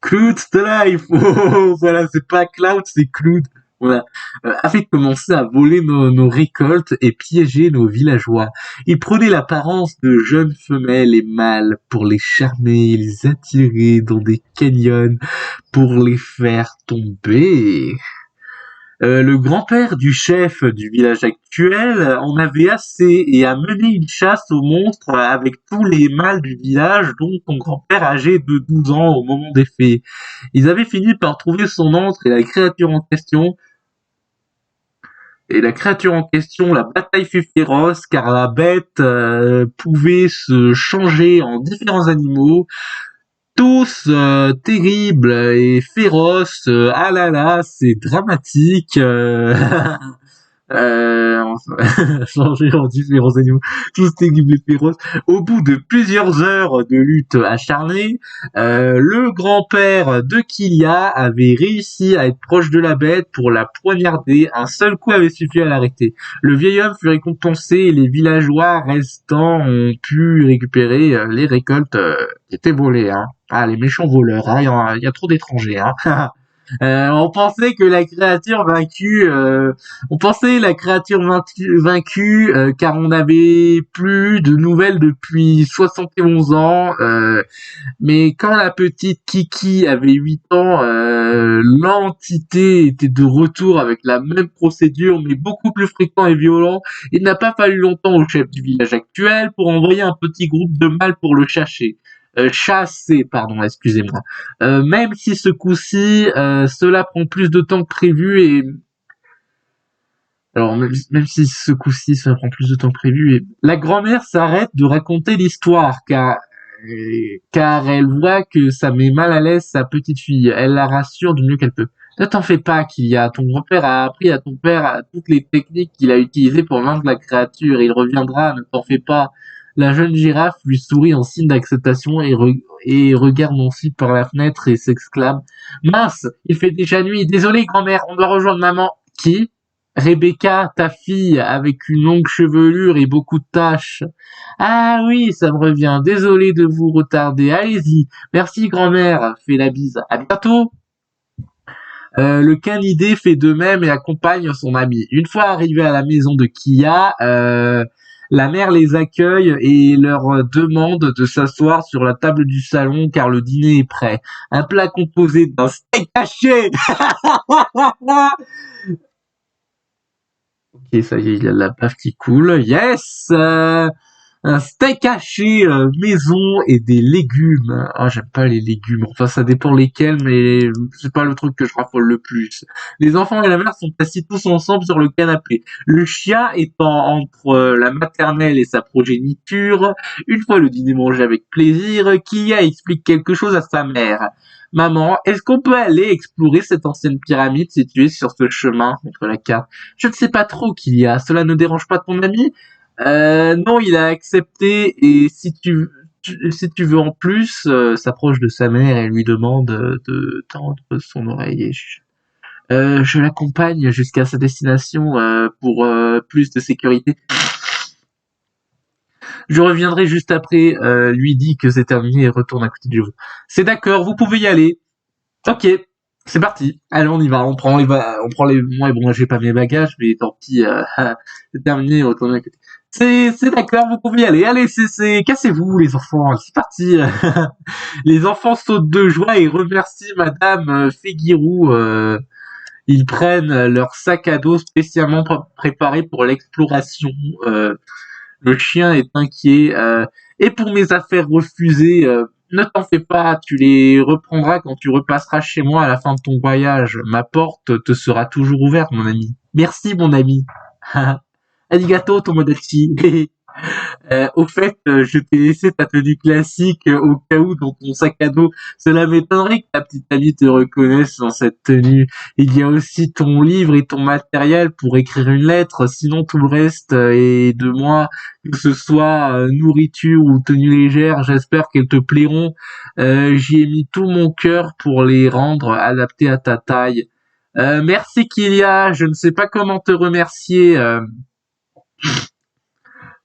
Cloud's the life. Oh, voilà, c'est pas Cloud, c'est Cloud. Voilà, avait commencé à voler nos récoltes et piéger nos villageois. Il prenait l'apparence de jeunes femelles et mâles pour les charmer, les attirer dans des canyons pour les faire tomber. Le grand-père du chef du village actuel en avait assez et a mené une chasse aux monstres avec tous les mâles du village, dont son grand-père âgé de 12 ans au moment des faits. Ils avaient fini par trouver son antre et la créature en question. La bataille fut féroce car la bête pouvait se changer en différents animaux, tous terribles et féroces. Ah là là, c'est dramatique. Changer en différents animaux, tous terribles et féroces. Au bout de plusieurs heures de lutte acharnée, le grand-père de Kilia avait réussi à être proche de la bête pour la poignarder. Un seul coup avait suffi à l'arrêter. Le vieil homme fut récompensé et les villageois restants ont pu récupérer les récoltes qui étaient volées. Hein. Ah, les méchants voleurs, hein. Il y a trop d'étrangers. Hein. On pensait que la créature vaincue, car on n'avait plus de nouvelles depuis 71 ans. Mais quand la petite Kiki avait 8 ans, l'entité était de retour avec la même procédure, mais beaucoup plus fréquent et violent. Il n'a pas fallu longtemps au chef du village actuel pour envoyer un petit groupe de mâles pour le chasser, pardon, excusez-moi. Même si ce coup-ci, cela prend plus de temps que prévu et alors même si ce coup-ci, ça prend plus de temps que prévu et la grand-mère s'arrête de raconter l'histoire car elle voit que ça met mal à l'aise sa petite fille. Elle la rassure du mieux qu'elle peut. Ne t'en fais pas, ton grand-père a appris à ton père toutes les techniques qu'il a utilisées pour vaincre la créature. Il reviendra, ne t'en fais pas. La jeune girafe lui sourit en signe d'acceptation et regarde ensuite par la fenêtre et s'exclame: Mince, il fait déjà nuit. Désolé, grand-mère, on doit rejoindre maman. Qui? Rebecca, ta fille, avec une longue chevelure et beaucoup de taches. Ah oui, ça me revient. Désolé de vous retarder. Allez-y. Merci, grand-mère. Fais la bise. À bientôt. Le canidé fait de même et accompagne son ami. Une fois arrivé à la maison de Kia, La mère les accueille et leur demande de s'asseoir sur la table du salon car le dîner est prêt. Un plat composé d'un steak haché. Ok, ça y est, il y a de la bave qui coule. Yes! Un steak haché maison et des légumes. Ah, j'aime pas les légumes. Enfin, ça dépend lesquels, mais c'est pas le truc que je raffole le plus. Les enfants et la mère sont assis tous ensemble sur le canapé. Le chien étant entre la maternelle et sa progéniture. Une fois le dîner mangé avec plaisir, Kia explique quelque chose à sa mère. Maman, est-ce qu'on peut aller explorer cette ancienne pyramide située sur ce chemin contre la carte? Je ne sais pas trop, Kia. Cela ne dérange pas ton ami? Non, il a accepté et si tu veux en plus, s'approche de sa mère et lui demande de tendre son oreille et je l'accompagne jusqu'à sa destination pour plus de sécurité. Je reviendrai juste après, lui dit que c'est terminé et retourne à côté de vous. C'est d'accord, vous pouvez y aller. Ok, c'est parti. Allez, on y va. On prend les. Moi, bon, j'ai pas mes bagages, mais tant pis. C'est terminé. On retourne à côté. C'est d'accord. Vous pouvez y aller. Allez, cassez-vous, les enfants. C'est parti. Les enfants sautent de joie et remercient Madame Féguirou. Ils prennent leur sac à dos spécialement préparé pour l'exploration. Le chien est inquiet. Et pour mes affaires refusées, ne t'en fais pas, tu les reprendras quand tu repasseras chez moi à la fin de ton voyage. Ma porte te sera toujours ouverte, mon ami. Merci, mon ami. Arigato, Tomodachi. Au fait, je t'ai laissé ta tenue classique au cas où dans ton sac à dos. Cela m'étonnerait que ta petite amie te reconnaisse dans cette tenue. Il y a aussi ton livre et ton matériel pour écrire une lettre. Sinon, tout le reste est de moi, que ce soit nourriture ou tenue légère. J'espère qu'elles te plairont. J'y ai mis tout mon cœur pour les rendre adaptées à ta taille. Merci Kilia, je ne sais pas comment te remercier.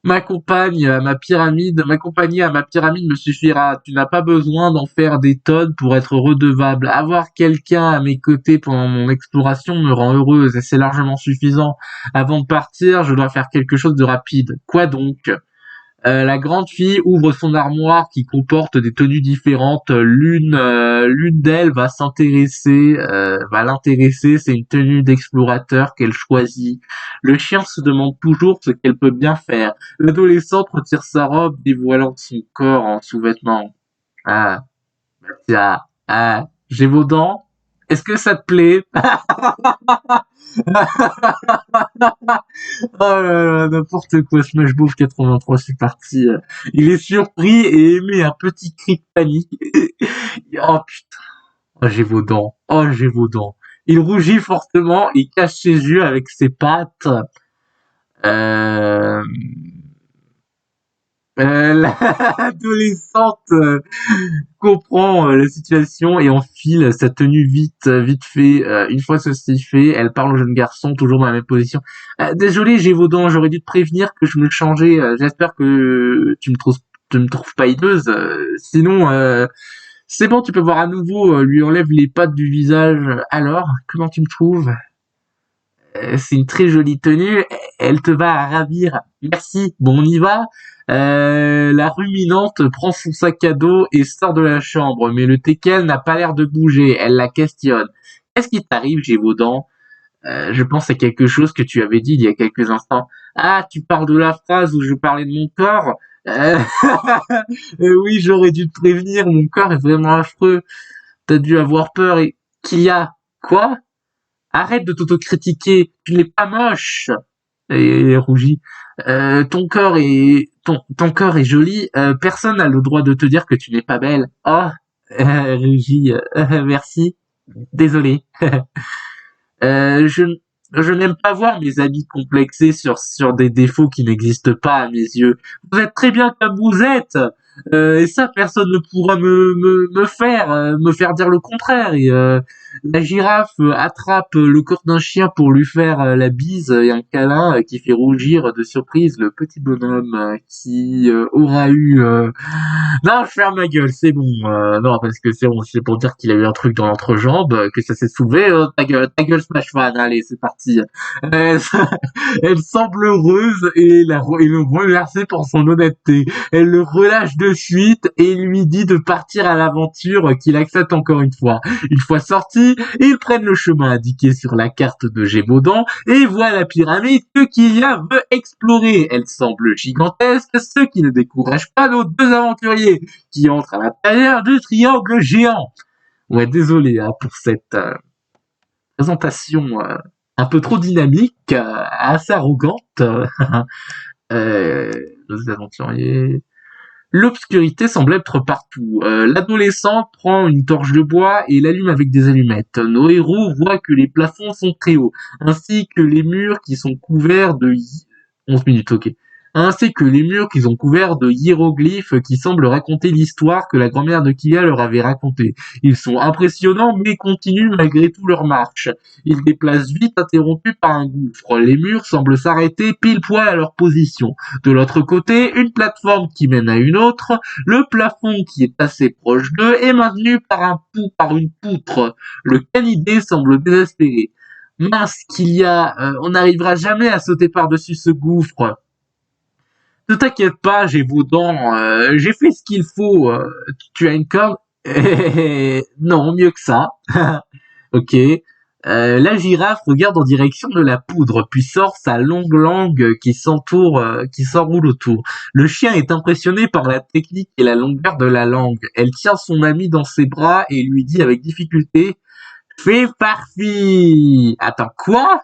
Ma compagnie à ma pyramide me suffira. Tu n'as pas besoin d'en faire des tonnes pour être redevable. Avoir quelqu'un à mes côtés pendant mon exploration me rend heureuse et c'est largement suffisant. Avant de partir, je dois faire quelque chose de rapide. Quoi donc? La grande fille ouvre son armoire qui comporte des tenues différentes. L'une d'elles va l'intéresser. C'est une tenue d'explorateur qu'elle choisit. Le chien se demande toujours ce qu'elle peut bien faire. L'adolescente retire sa robe, dévoilant son corps en sous-vêtements. Ah, tiens, j'ai vos dents. Est-ce que ça te plaît? Oh là là, n'importe quoi, Smash Mouth 83, c'est parti. Il est surpris et émet un petit cri de panique. Oh putain, oh, j'ai vos dents. Oh, j'ai vos dents. Il rougit fortement et cache ses yeux avec ses pattes. Euh... L'adolescente comprend la situation et enfile sa tenue vite fait. Une fois ceci fait, elle parle au jeune garçon, toujours dans la même position. Désolé, j'ai vos dents, j'aurais dû te prévenir que je me changeais. J'espère que tu me trouves pas hideuse. Sinon, c'est bon, tu peux voir à nouveau. Lui enlève les pattes du visage. Alors, comment tu me trouves? C'est une très jolie tenue. Elle te va ravir. Merci. Bon, on y va. La ruminante prend son sac à dos et sort de la chambre, mais le teckel n'a pas l'air de bouger. Elle la questionne. Qu'est-ce qui t'arrive, Gévaudan? Je pense à quelque chose que tu avais dit il y a quelques instants. Ah, tu parles de la phrase où je parlais de mon corps? Euh, oui, j'aurais dû te prévenir, mon corps est vraiment affreux. T'as dû avoir peur et... Qu'il y a? Quoi? Arrête de t'autocritiquer, tu n'es pas moche. Et elle rougit. Ton corps est joli. Personne n'a le droit de te dire que tu n'es pas belle. Oh, Rugy, merci. Désolé. Euh, je, je n'aime pas voir mes amis complexés sur des défauts qui n'existent pas à mes yeux. Vous êtes très bien comme vous êtes. Et ça, personne ne pourra me faire dire le contraire. Et la girafe attrape le corps d'un chien pour lui faire la bise et un câlin qui fait rougir de surprise le petit bonhomme qui aura eu Non, je ferme ma gueule, c'est bon. Non, parce que c'est bon, c'est pour dire qu'il a eu un truc dans l'entrejambe, que ça s'est soulevé. Ta gueule, Smash Fan. Allez, c'est parti. Elle, elle semble heureuse et le remercie pour son honnêteté. Elle le relâche de suite et lui dit de partir à l'aventure qu'il accepte encore une fois. Une fois sortis, ils prennent le chemin indiqué sur la carte de Gévaudan et voient la pyramide que Kylia veut explorer. Elle semble gigantesque, ce qui ne décourage pas nos deux aventuriers qui entrent à l'intérieur du triangle géant. Ouais, désolé pour cette présentation un peu trop dynamique, assez arrogante. Nos aventuriers. L'obscurité semble être partout. L'adolescent prend une torche de bois et l'allume avec des allumettes. Nos héros voient que les plafonds sont très hauts, ainsi que les murs qui sont couverts de 11 minutes, ok. Ainsi que les murs qu'ils ont couverts de hiéroglyphes qui semblent raconter l'histoire que la grand-mère de Kia leur avait racontée. Ils sont impressionnants mais continuent malgré tout leur marche. Ils déplacent vite interrompus par un gouffre. Les murs semblent s'arrêter pile poil à leur position. De l'autre côté, une plateforme qui mène à une autre. Le plafond qui est assez proche d'eux est maintenu par une poutre. Le canidé semble désespéré. Mince qu'il y a, on n'arrivera jamais à sauter par-dessus ce gouffre. Ne t'inquiète pas, j'ai vos dents, j'ai fait ce qu'il faut. Tu as une corde? Non, mieux que ça. Ok. La girafe regarde en direction de la poudre, puis sort sa longue langue qui s'enroule autour. Le chien est impressionné par la technique et la longueur de la langue. Elle tient son ami dans ses bras et lui dit avec difficulté: Fais parfie! Attends, quoi?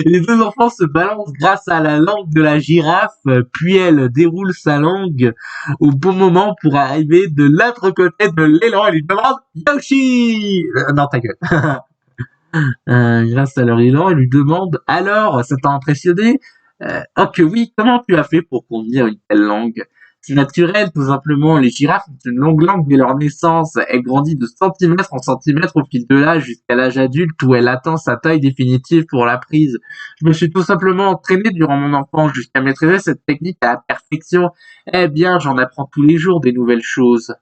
Les deux enfants se balancent grâce à la langue de la girafe, puis elle déroule sa langue au bon moment pour arriver de l'autre côté de l'élan. Elle lui demande Yoshi. Non, ta gueule. Grâce à leur élan, elle lui demande alors, ça t'a impressionné? Oh que oui, comment tu as fait pour contenir une telle langue? C'est naturel, tout simplement. Les girafes ont une longue langue dès leur naissance. Elle grandit de centimètre en centimètre au fil de l'âge jusqu'à l'âge adulte où elle atteint sa taille définitive pour la prise. Je me suis tout simplement entraîné durant mon enfance jusqu'à maîtriser cette technique à la perfection. Eh bien, j'en apprends tous les jours des nouvelles choses.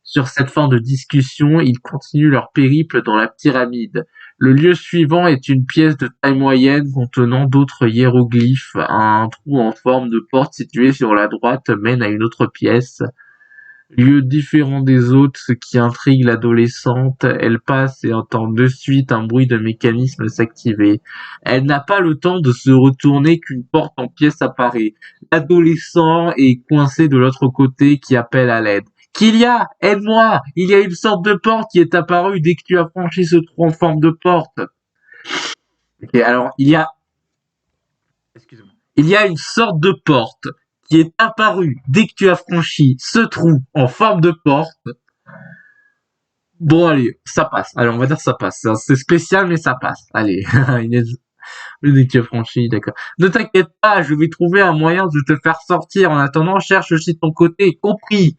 Sur cette fin de discussion, ils continuent leur périple dans la pyramide. Le lieu suivant est une pièce de taille moyenne contenant d'autres hiéroglyphes. Un trou en forme de porte situé sur la droite mène à une autre pièce. Lieu différent des autres, ce qui intrigue l'adolescente. Elle passe et entend de suite un bruit de mécanisme s'activer. Elle n'a pas le temps de se retourner qu'une porte en pièces apparaît. L'adolescent est coincé de l'autre côté qui appelle à l'aide. Kylia, aide-moi! Il y a une sorte de porte qui est apparue dès que tu as franchi ce trou en forme de porte. Ok, alors il y a une sorte de porte qui est apparue dès que tu as franchi ce trou en forme de porte. Bon, allez, ça passe. Allez, on va dire ça passe. C'est spécial, mais ça passe. Allez, dès que tu as franchi, d'accord. Ne t'inquiète pas, je vais trouver un moyen de te faire sortir. En attendant, cherche aussi de ton côté, compris.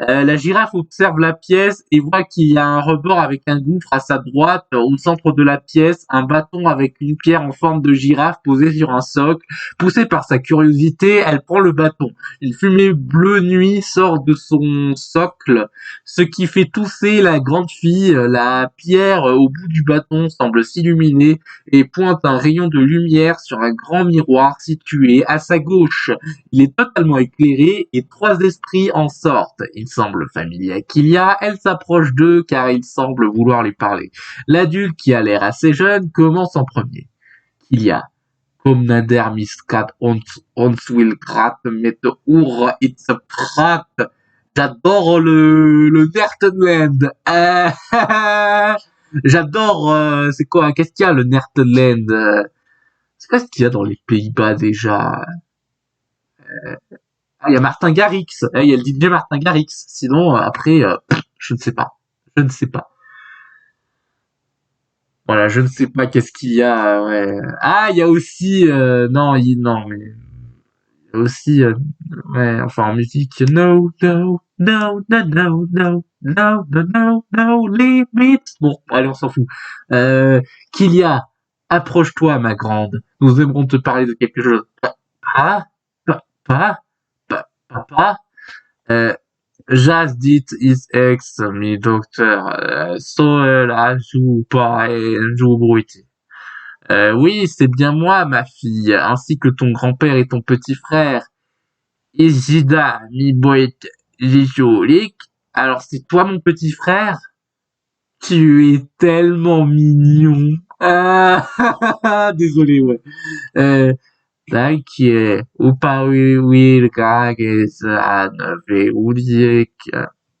La girafe observe la pièce et voit qu'il y a un rebord avec un gouffre à sa droite. Au centre de la pièce, un bâton avec une pierre en forme de girafe posée sur un socle. Poussée par sa curiosité, elle prend le bâton. Une fumée bleue nuit sort de son socle, ce qui fait tousser la grande fille. La pierre au bout du bâton semble s'illuminer et pointe un rayon de lumière sur un grand miroir situé à sa gauche. Il est totalement éclairé et trois esprits en sortent. Il semble familier à Kylia, elle s'approche d'eux car il semble vouloir lui parler. L'adulte, qui a l'air assez jeune, commence en premier. Kylia. Kom nader miskat ons will grat met ur it's a prat. J'adore le Nertland. J'adore, c'est quoi, qu'est-ce qu'il y a le Nertland? C'est quoi ce qu'il y a dans les Pays-Bas déjà? Ah, il y a Martin Garrix, il y a le DJ Martin Garrix. Sinon, après, je ne sais pas. Je ne sais pas. Voilà, je ne sais pas qu'est-ce qu'il y a. Ouais. Ah, il y a aussi, non, mais il y a aussi, ouais, enfin en musique, no, no, no, no, no, no, no, no, no, no limits. Bon, allez, on s'en fout. Qu'il y a, approche-toi, ma grande. Nous aimerons te parler de quelque chose. Ah, papa, papa. Euh, Just dit is ex, mi docteur, Soel Ajou et Jou Bruiti. Oui, c'est bien moi, ma fille, ainsi que ton grand-père et ton petit frère. Isida, mi boit, Lijolik. Alors, c'est toi, mon petit frère? Tu es tellement mignon. Ah, désolé, ouais. Euh, Danke, Upawiwilgages Anve Uliek.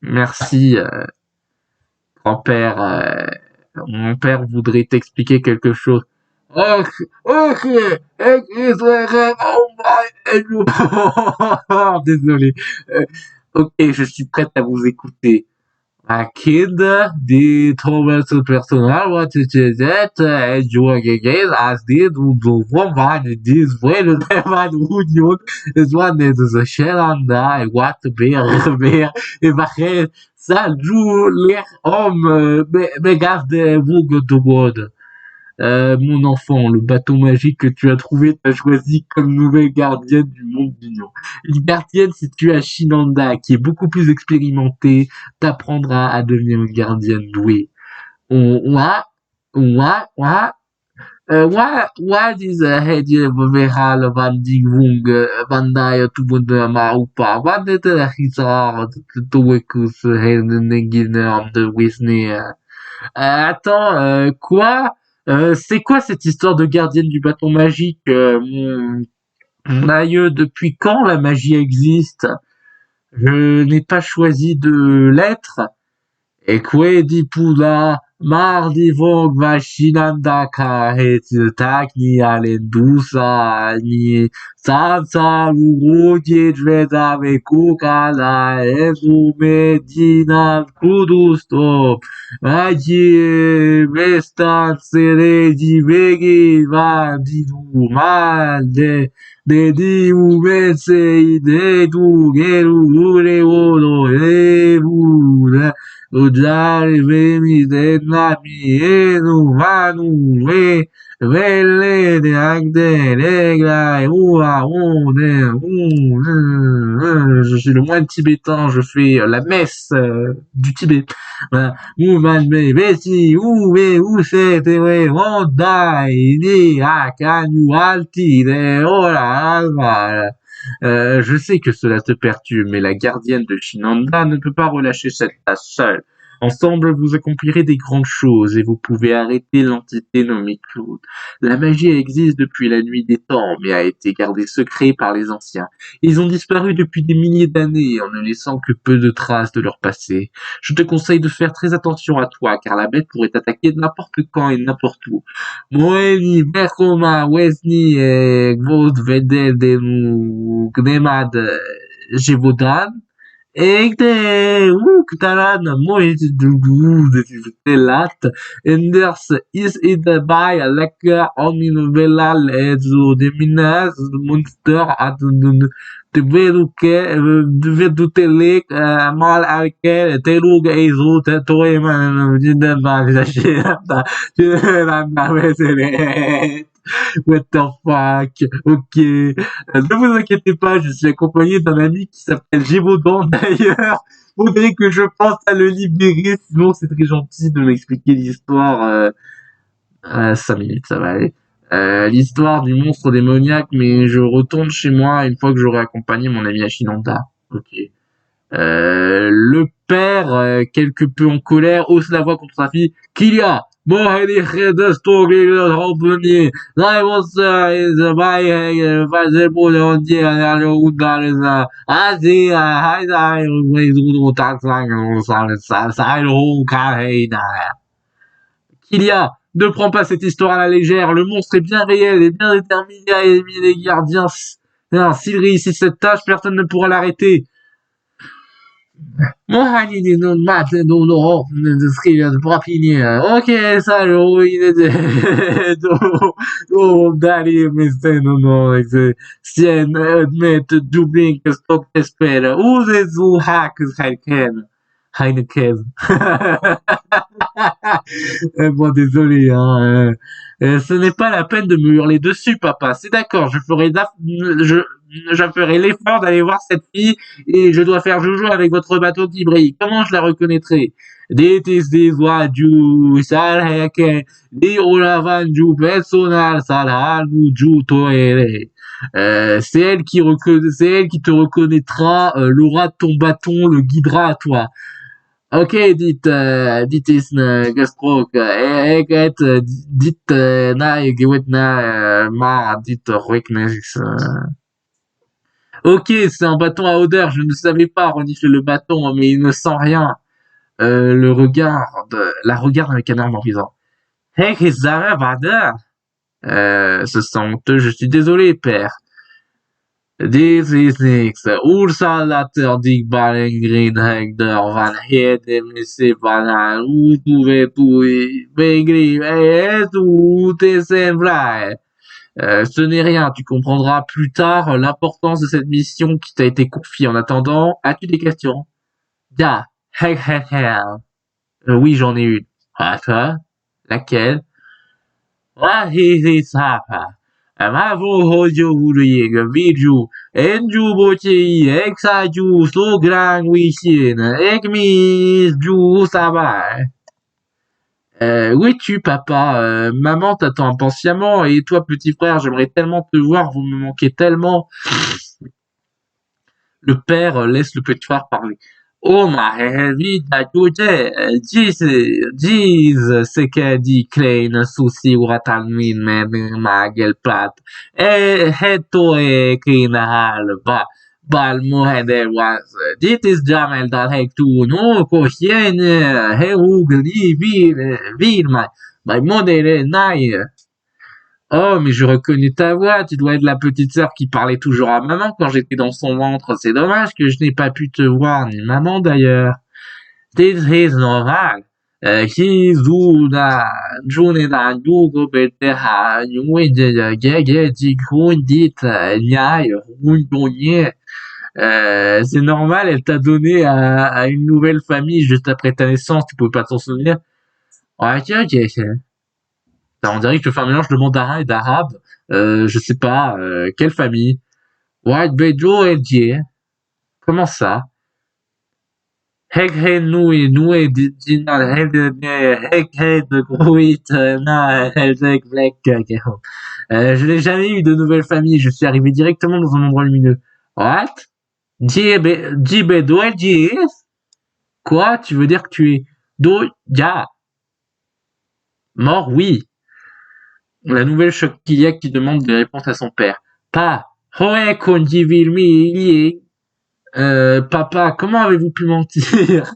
Merci, grand-père. Mon père voudrait t'expliquer quelque chose. Ok, ok, désolé. Ok, je suis prête à vous écouter. A kid die trouwens personal wat het je zet en Joaquin as did do van this way van union is one is a shell and I what beer et vacher ça joue les hommes me garde vous de word. Mon enfant, le bateau magique que tu as trouvé t'a choisi comme nouvelle gardienne du monde mignon. Une gardienne située à Shinanda, qui est beaucoup plus expérimentée, t'apprendra à devenir une gardienne douée. What? What is a hedge verhal van die wung van die tubunde maupa? Wat is a hizar to wekus hedengine am de wisne? Attends, quoi? C'est quoi cette histoire de gardienne du bâton magique? Mon aïeux, depuis quand la magie existe? Je n'ai pas choisi de l'être. E quedi pula mardi vog vashinanda ka het tak ni alendusa ni sansa lugodje dveda ve kukala ezu medina kudusto maji vestan sere di vegi va di du mal de di umese de du geru ure odo e bu Udare vemi de nami enu vanu vele de agde regra je suis le moine tibétain, je fais la messe du Tibet. Ouman me vesi ou c'est ondai ni akanu alti de ora. Je sais que cela te perturbe, mais la gardienne de Shinanda ne peut pas relâcher cette tâche seule. Ensemble, vous accomplirez des grandes choses et vous pouvez arrêter l'entité nommée Claude. La magie existe depuis la nuit des temps, mais a été gardée secrète par les anciens. Ils ont disparu depuis des milliers d'années en ne laissant que peu de traces de leur passé. Je te conseille de faire très attention à toi, car la bête pourrait t'attaquer n'importe quand et n'importe où. Moeni, Berkoma, Wesni, Gvod, Vedel, Denu, Gnemad, Gévaudan, Egde, Ktaran, Moed, Dugu, Telat, Enders, Is it by a lekker Omin Velal, Ezo, Deminas, Monster, at de vedutele, mal alke, telug, Ezo, Tetoeman, Jindenbach, What the fuck? Ok. Ne vous inquiétez pas, je suis accompagné d'un ami qui s'appelle Gévaudan d'ailleurs. Faudrait que je pense à le libérer, sinon c'est très gentil de m'expliquer l'histoire. 5 minutes, ça va aller. L'histoire du monstre démoniaque, mais je retourne chez moi une fois que j'aurai accompagné mon ami Ashinanda. Ok. Le père, quelque peu en colère, hausse la voix contre sa fille. Kilia! The story company. I was in the by visible on the other I see I always do tax like Kilia, ne prends pas cette histoire à la légère. Le monstre est bien réel et bien déterminé à éliminer les gardiens. S'il réussit cette tâche, personne ne pourra l'arrêter. Mohani non mat no scrive proprie. Ok, ça do Dari meste no sien admet dublin que stock espera. Use zu hacks Heineken. Bon, désolé, hein. Ce n'est pas la peine de me hurler dessus, papa. C'est d'accord, je ferai Je ferai l'effort d'aller voir cette fille et je dois faire joujou avec votre bateau qui brille. Comment je la reconnaîtrai? Dit is this what you shall have, di olavanju personal salal muju toere. C'est elle qui te reconnaîtra, l'aura de ton bâton le guidera à toi. Ok, dit is gesproken. Dit na gewet na ma dit Reckness. Ok, c'est un bâton à odeur. Je ne savais pas renifler le bâton, mais il ne sent rien. La regarde avec un air mordant. Hey, Zara Vada. Ce sont honteux. Je suis désolé, père. This is niks. Ursa later dig Balengrin Hector van Heden Missy van Où tu Begri où t'es semblé. Ce n'est rien, tu comprendras plus tard l'importance de cette mission qui t'a été confiée. En attendant, as-tu des questions? Ya, hek hek hek. Oui, j'en ai une. Ah, toi? Laquelle? What is this hapa? Mavo hojo uriega vidju, enju bochi, exaju so grand wishin, egmis ju sabai. Où es-tu, papa? Maman t'attend impatiemment, et toi, petit frère, j'aimerais tellement te voir, vous me manquez tellement. Le père laisse le petit frère parler. Oh ma vida diz se quer di klein susi uratalmin magel plat. Heto krinal ba bal moheder was. Dit is jamel dat hek tu no koshien heugli vir my modere nai. Oh, mais je reconnais ta voix, tu dois être la petite sœur qui parlait toujours à maman quand j'étais dans son ventre. C'est dommage que je n'ai pas pu te voir, ni maman d'ailleurs. This is normal. Hizuna, Junina, Yugo, Beteha, Yuide, Gege, Digrun, dit, Nyai, Rundonye. C'est normal, elle t'a donné à une nouvelle famille juste après ta naissance, tu peux pas t'en souvenir. Ouais, ok. On dirait que je fais un mélange de mandarin et d'arabe. Je sais pas, quelle famille? White Bejo et Dier. Comment ça? Heghe Nui Dina Heghe de Gruit Na Helzek Black. Je n'ai jamais eu de nouvelle famille, je suis arrivé directement dans un endroit lumineux. What? Jibedo et Dier? Quoi? Tu veux dire que tu es Ya? Mort, oui. La nouvelle Choquillak qui demande des réponses à son père. Pa, Hoe konjivirmi papa, comment avez-vous pu mentir?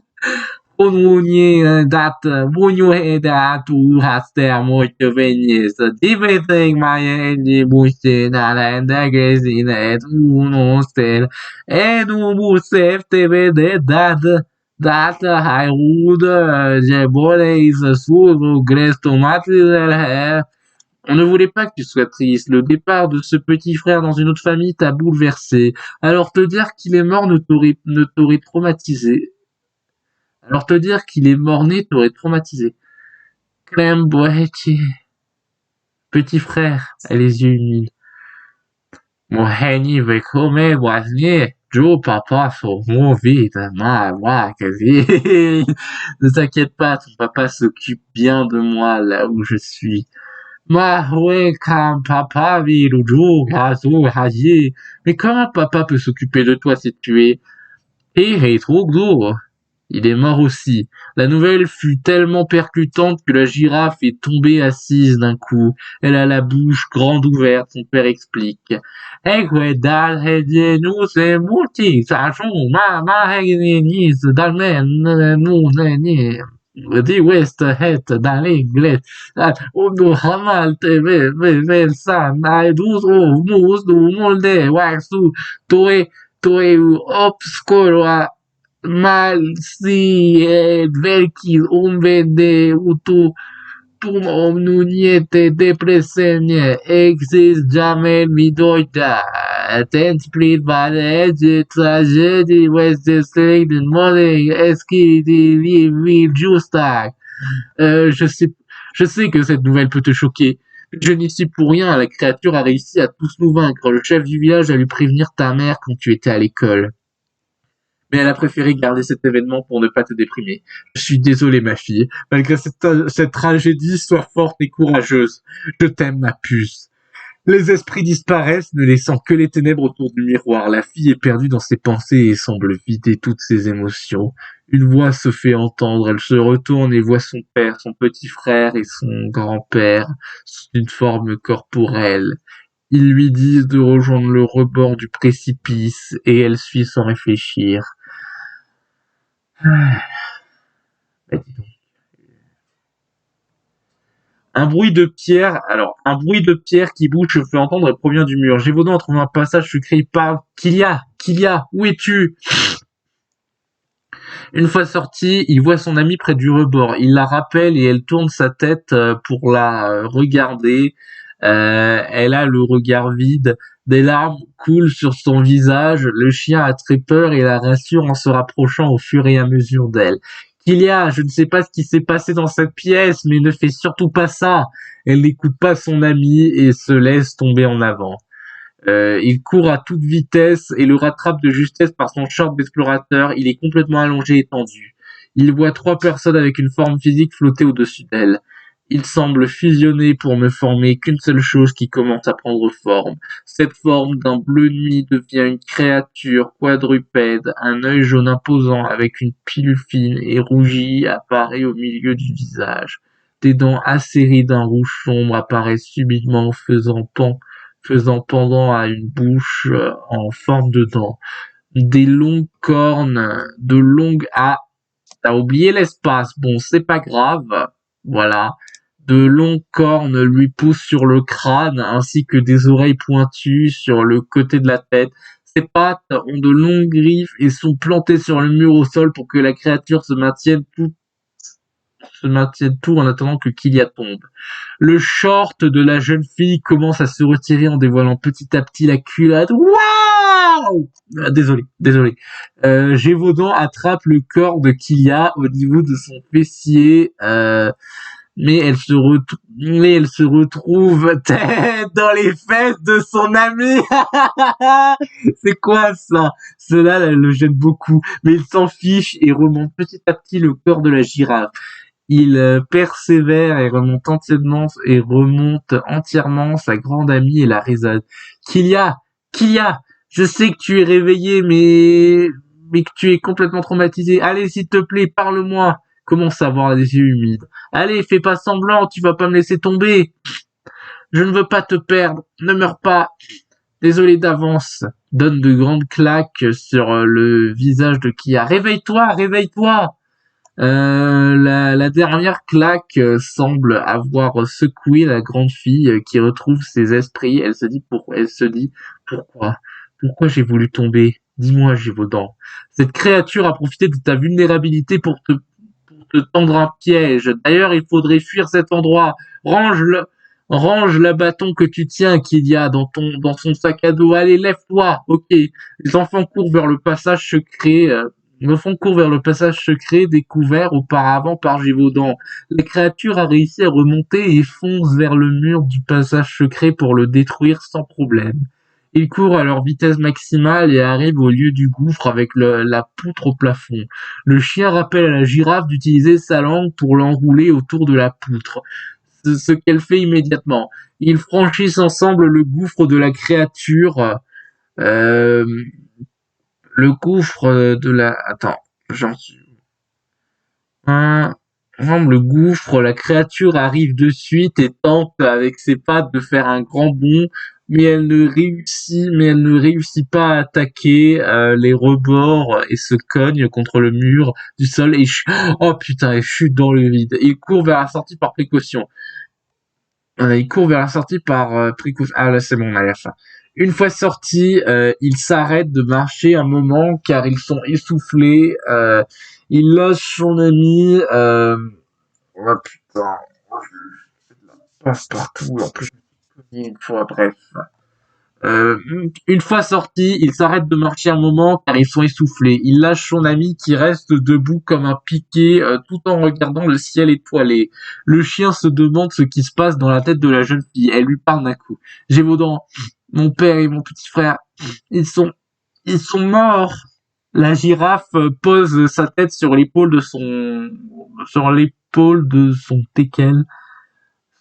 Onunye dat, bunyo dat u haster moite venis, diveting maye di buste na lenda gesine uno stel, edu busef tv de dat hairude, jeboleis sur gresto matrizel. On ne voulait pas que tu sois triste. Le départ de ce petit frère dans une autre famille t'a bouleversé. Alors te dire qu'il est mort ne t'aurait traumatisé. Alors te dire qu'il est mort-né t'aurait traumatisé. Clem Boetti. Petit frère, a les yeux humides. Moheni vekome voisnier. Joe papa so mon vite. Ne t'inquiète pas, ton papa s'occupe bien de moi là où je suis. Mais comment papa peut s'occuper de toi si tu es... Et il est mort aussi. La nouvelle fut tellement percutante que la girafe est tombée assise d'un coup. Elle a la bouche grande ouverte, son père explique. Di West het dans l'inglés. Du Hamal TV, San, dus mus, du molde, waxu, toe obscuro, mal si velki umvende utu, tum omnuniete depresenje, exist jamel midoita. Ten split valede tragédie West District de Morning Eski de Ville Justak. Je sais que cette nouvelle peut te choquer, Je n'y suis pour rien, la créature a réussi à tous nous vaincre. Le chef du village a dû prévenir ta mère quand tu étais à l'école. Mais elle a préféré garder cet événement pour ne pas te déprimer. Je suis désolé, ma fille. Malgré cette tragédie, sois forte et courageuse. Je t'aime, ma puce. Les esprits disparaissent, ne laissant que les ténèbres autour du miroir. La fille est perdue dans ses pensées et semble vider toutes ses émotions. Une voix se fait entendre, elle se retourne et voit son père, son petit frère et son grand-père sous une forme corporelle. Ils lui disent de rejoindre le rebord du précipice et elle suit sans réfléchir. Bah, dis donc. Un bruit de pierre qui bouge se fait entendre et provient du mur. Gévaudan a trouvé un passage secret, il parle. Kylia, où es-tu? Une fois sorti, il voit son amie près du rebord. Il la rappelle et elle tourne sa tête pour la regarder. Elle a le regard vide. Des larmes coulent sur son visage. Le chien a très peur et la rassure en se rapprochant au fur et à mesure d'elle. Kylia, je ne sais pas ce qui s'est passé dans cette pièce, mais ne fais surtout pas ça. Elle n'écoute pas son ami et se laisse tomber en avant. Il court à toute vitesse et le rattrape de justesse par son short d'explorateur. Il est complètement allongé et tendu. Il voit 3 personnes avec une forme physique flotter au-dessus d'elle. Ils semblent fusionner pour ne former qu'une seule chose qui commence à prendre forme. Cette forme d'un bleu nuit devient une créature quadrupède. Un œil jaune imposant avec une pilule fine et rougie apparaît au milieu du visage. Des dents acérées d'un rouge sombre apparaissent subitement faisant pendant à une bouche en forme de dent. Des longues cornes, de longues... Ah, t'as oublié l'espace. Bon, c'est pas grave. Voilà. De longues cornes lui poussent sur le crâne, ainsi que des oreilles pointues sur le côté de la tête. Ses pattes ont de longues griffes et sont plantées sur le mur au sol pour que la créature se maintienne tout en attendant que Kylia tombe. Le short de la jeune fille commence à se retirer en dévoilant petit à petit la culotte. Waouh! Désolé. Gévaudan attrape le corps de Kylia au niveau de son fessier, mais elle se retrouve tête dans les fesses de son ami. C'est quoi ça? Cela le gêne beaucoup, mais il s'en fiche et remonte petit à petit le corps de la girafe. Il persévère et remonte entièrement sa grande amie et la raisonne. Kylia, je sais que tu es réveillée, mais que tu es complètement traumatisée. Allez, s'il te plaît, parle-moi. Commence à avoir les yeux humides. Allez, fais pas semblant, tu vas pas me laisser tomber. Je ne veux pas te perdre, ne meurs pas. Désolé d'avance. Donne de grandes claques sur le visage de Kylia. Réveille-toi. La dernière claque semble avoir secoué la grande fille qui retrouve ses esprits. Elle se dit pourquoi j'ai voulu tomber. Dis-moi, Gévaudan. Cette créature a profité de ta vulnérabilité pour te tendre un piège. D'ailleurs, il faudrait fuir cet endroit. Range la bâton que tu tiens qu'il y a dans son sac à dos. Allez, lève-toi. Ok. Les enfants courent vers le passage secret. Découvert auparavant par Gévaudan. La créature a réussi à remonter et fonce vers le mur du passage secret pour le détruire sans problème. Ils courent à leur vitesse maximale et arrivent au lieu du gouffre avec la poutre au plafond. Le chien rappelle à la girafe d'utiliser sa langue pour l'enrouler autour de la poutre, ce qu'elle fait immédiatement. Ils franchissent ensemble le gouffre de la créature. Euh, le gouffre de la... Attends, j'en suis... Le gouffre, la créature arrive de suite et tente avec ses pattes de faire un grand bond, mais elle ne réussit pas à attaquer les rebords et se cogne contre le mur du sol et oh putain, elle chute dans le vide. Il court vers la sortie par précaution. Ah là c'est bon, on a la fin. Une fois sorti, ils s'arrêtent de marcher un moment car ils sont essoufflés. Il lâche son ami. Oh putain, je fais de la passe partout. En plus, je me suis cogné une fois. Bref. Euh, une fois sortis, ils s'arrêtent de marcher un moment car ils sont essoufflés. Il lâche son ami qui reste debout comme un piqué tout en regardant le ciel étoilé. Le chien se demande ce qui se passe dans la tête de la jeune fille. Elle lui parle d'un coup. Gévaudan, mon père et mon petit frère, ils sont, ils sont morts. La girafe pose sa tête sur l'épaule de son teckel.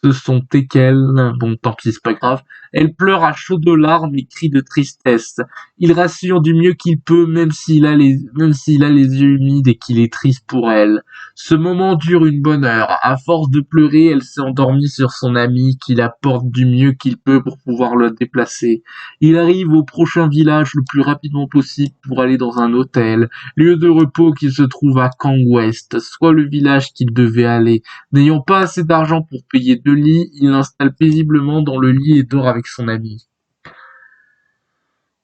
Ce sont qu'elle, bon tant pis c'est pas grave, elle pleure à chaudes larmes et crie de tristesse. Il rassure du mieux qu'il peut même s'il a les yeux humides et qu'il est triste pour elle. Ce moment dure une bonne heure. À force de pleurer, elle s'est endormie sur son ami qui la porte du mieux qu'il peut pour pouvoir le déplacer. Il arrive au prochain village le plus rapidement possible pour aller dans un hôtel, lieu de repos qui se trouve à Kang West, soit le village qu'il devait aller. N'ayant pas assez d'argent pour payer 2 lits, il l'installe paisiblement dans le lit et dort avec son ami.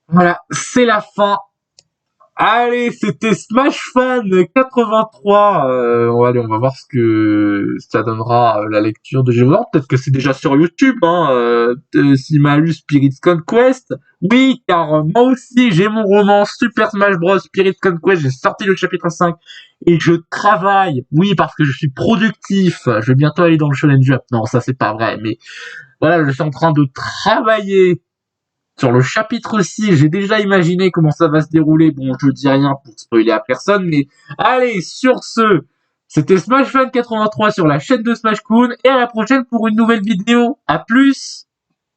Voilà, c'est la fin. Allez, c'était Smash Fan 83. On va voir ce que ça donnera la lecture de Gévaudan. Peut-être que c'est déjà sur YouTube, Simalu Spirit Conquest. Oui, car moi aussi, j'ai mon roman Super Smash Bros. Spirit Conquest. J'ai sorti le chapitre 5 et je travaille. Oui, parce que je suis productif. Je vais bientôt aller dans le Shonen Jump. Non, ça c'est pas vrai, mais voilà, je suis en train de travailler sur le chapitre 6, j'ai déjà imaginé comment ça va se dérouler. Bon, je dis rien pour spoiler à personne, mais allez, sur ce, c'était Smash Fan 83 sur la chaîne de Smash Kun, et à la prochaine pour une nouvelle vidéo. À plus!